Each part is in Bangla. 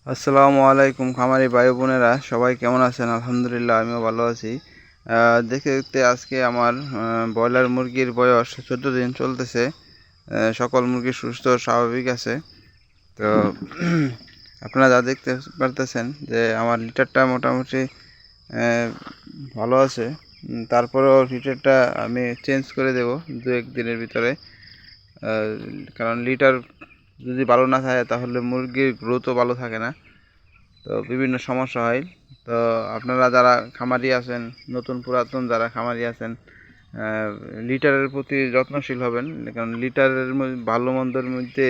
আসসালামু আলাইকুম খামারি ভাই বোনেরা, সবাই কেমন আছেন? আলহামদুলিল্লাহ, আমিও ভালো আছি। দেখতে দেখতে আজকে আমার ব্রয়লার মুরগির বয়স 14 দিন চলতেছে। সকল মুরগি সুস্থ স্বাভাবিক আছে। তো আপনারা যা দেখতে পারতেছেন যে আমার লিটারটা মোটামুটি ভালো আছে। তারপরেও লিটারটা আমি চেঞ্জ করে দেব 2-1 দিনের ভিতরে। কারণ লিটার যদি ভালো না থাকে তাহলে মুরগির গ্রোথও ভালো থাকে না, তো বিভিন্ন সমস্যা হয়। তো আপনারা যারা খামারি আছেন, নতুন পুরাতন যারা খামারি আছেন, লিটারের প্রতি যত্নশীল হবেন, কারণ লিটারের ভালো মন্দের মধ্যে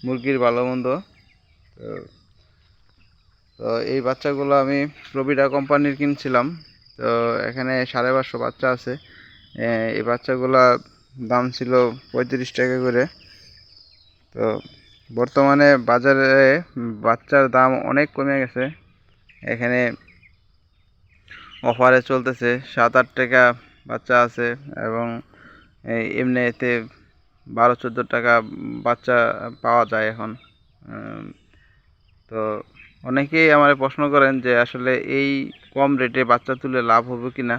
মুরগির ভালো মন্দ। তো তো এই বাচ্চাগুলো আমি প্রভিডা কোম্পানির কিনছিলাম। তো এখানে 550 বাচ্চা আছে। এই বাচ্চাগুলা দাম ছিল 35 টাকা করে। তো বর্তমানে বাজারে বাচ্চার দাম অনেক কমে গেছে। এখানে অফারে চলতেছে 7-8 টাকা বাচ্চা আছে, এবং এমনি এতে 12-14 টাকা বাচ্চা পাওয়া যায় এখন। তো অনেকেই আমার প্রশ্ন করেন যে আসলে এই কম রেটে বাচ্চা তুলে লাভ হবে কি না।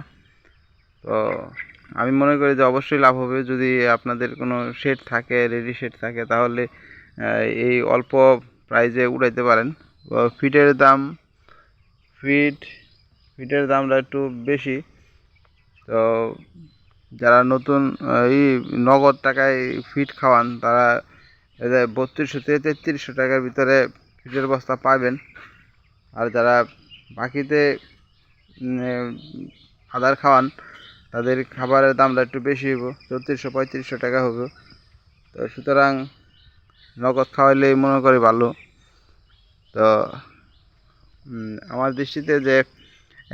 তো আমি মনে করি যে অবশ্যই লাভ হবে। যদি আপনাদের কোনো শেড থাকে, রেডি শেড থাকে, তাহলে এই অল্প প্রাইজে উড়াইতে পারেন। ফিটের দাম ফিটের দামটা একটু বেশি। তো যারা নতুন এই নগদ টাকায় ফিট খাওয়ান, তারা 3200 থেকে 3300 টাকার ভিতরে ফিটের বস্তা পাবেন। আর যারা বাকিতে আদার খাওয়ান, তাদের খাবারের দামটা একটু বেশি হইব, 3400-3500 টাকা হবে। তো সুতরাং নগদ খাওয়াইলেই মনে করি ভালো। তো আমার দৃষ্টিতে যে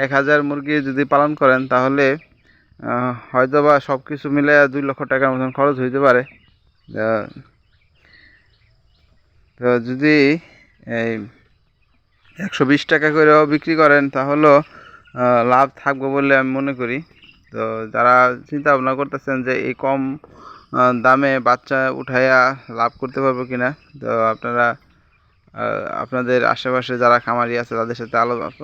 1000 মুরগি যদি পালন করেন, তাহলে হয়তো বা সব কিছু মিলে 2 লক্ষ টাকার মতন খরচ হইতে পারে। তো যদি এই 120 টাকা করেও বিক্রি করেন, তাহলেও লাভ থাকবে বলে আমি মনে করি। তো যারা চিন্তা ভাবনা করতেছেন যে এই কম দামে বাচ্চা উঠাইয়া লাভ করতে পারবো কিনা, তো আপনারা আপনাদের আশেপাশে যারা খামারি আছে তাদের সাথে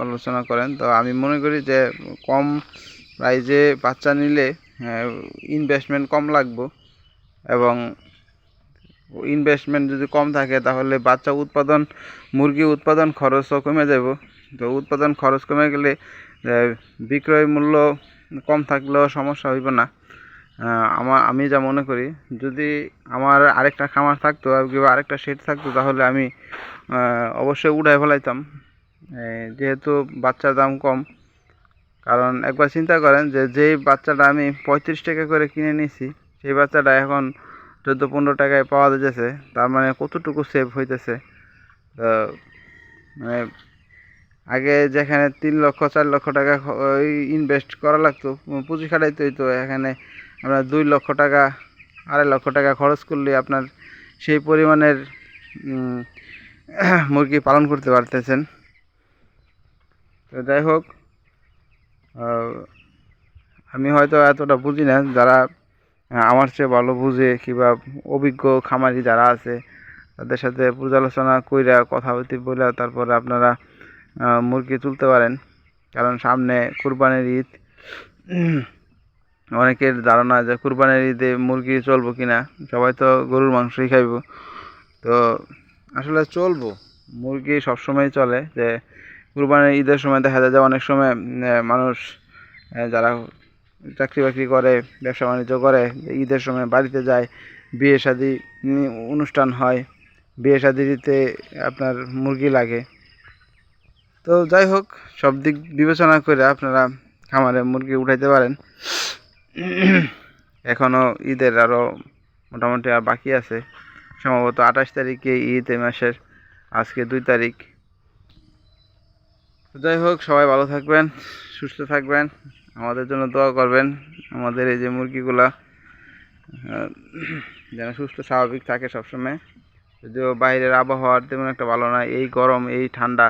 আলোচনা করেন। তো আমি মনে করি যে কম প্রাইজে বাচ্চা নিলে ইনভেস্টমেন্ট কম লাগবে, এবং ইনভেস্টমেন্ট যদি কম থাকে তাহলে বাচ্চা উৎপাদন, মুরগি উৎপাদন খরচও কমে যাব। তো উৎপাদন খরচ কমে গেলে বিক্রয় মূল্য কম থাকলেও সমস্যা হইব না। আমি যা মনে করি, যদি আমার আরেকটা খামার থাকতো কিংবা আরেকটা শেড থাকতো, তাহলে আমি অবশ্যই উঠায় ফেলাইতাম, যেহেতু বাচ্চার দাম কম। কারণ একবার চিন্তা করেন যে যেই বাচ্চাটা আমি 35 টাকা করে কিনে নিয়েছি, সেই বাচ্চাটা এখন 14-15 টাকায় পাওয়া যাচ্ছে। তার মানে কতটুকু সেভ হইতেছে। তো মানে আগে যেখানে 3 লক্ষ 4 লক্ষ টাকা ইনভেস্ট করা লাগতো, পুঁজি খাটাইতে হইতো, এখানে আমরা 2 লক্ষ টাকা 2.5 লক্ষ টাকা খরচ করলে আপনার সেই পরিমাণের মুরগি পালন করতে পারতেছেন। তো যাই হোক, আমি হয়তো এতটা বুঝি না। যারা আমার চেয়ে ভালো বুঝে কিংবা অভিজ্ঞ খামারি যারা আছে, তাদের সাথে পর্যালোচনা কইরা কথাবার্তা বলে তারপরে আপনারা মুরগি তুলতে পারেন। কারণ সামনে কুরবানির ঈদ। অনেকের ধারণা যে কুরবানির ঈদে মুরগি চলবো কিনা, সবাই তো গরুর মাংসই খাইব। তো আসলে চলবো, মুরগি সবসময় চলে। যে কুরবানির ঈদের সময় দেখা যায় যে অনেক সময় মানুষ যারা চাকরি বাকরি করে, ব্যবসা বাণিজ্য করে, ঈদের সময় বাড়িতে যায়, বিয়ে শাদী অনুষ্ঠান হয়, বিয়ে শাদীতে আপনার মুরগি লাগে। তো যাই হোক, সব দিক বিবেচনা করে আপনারা খামারে মুরগি উঠাইতে পারেন। এখনও ঈদের আরও মোটামুটি আর বাকি আছে। সম্ভবত 28 তারিখে ঈদ, এই মাসের আজকে 2 তারিখ। যাই হোক, সবাই ভালো থাকবেন, সুস্থ থাকবেন, আমাদের জন্য দোয়া করবেন। আমাদের এই যে মুরগিগুলা যেন সুস্থ স্বাভাবিক থাকে সবসময়। যদিও বাইরের আবহাওয়ার তেমন একটা ভালো না, এই গরম, এই ঠান্ডা,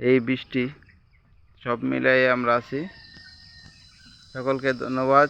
এই বৃষ্টি, সব মিলাই আমরা আছি। সকলকে ধন্যবাদ।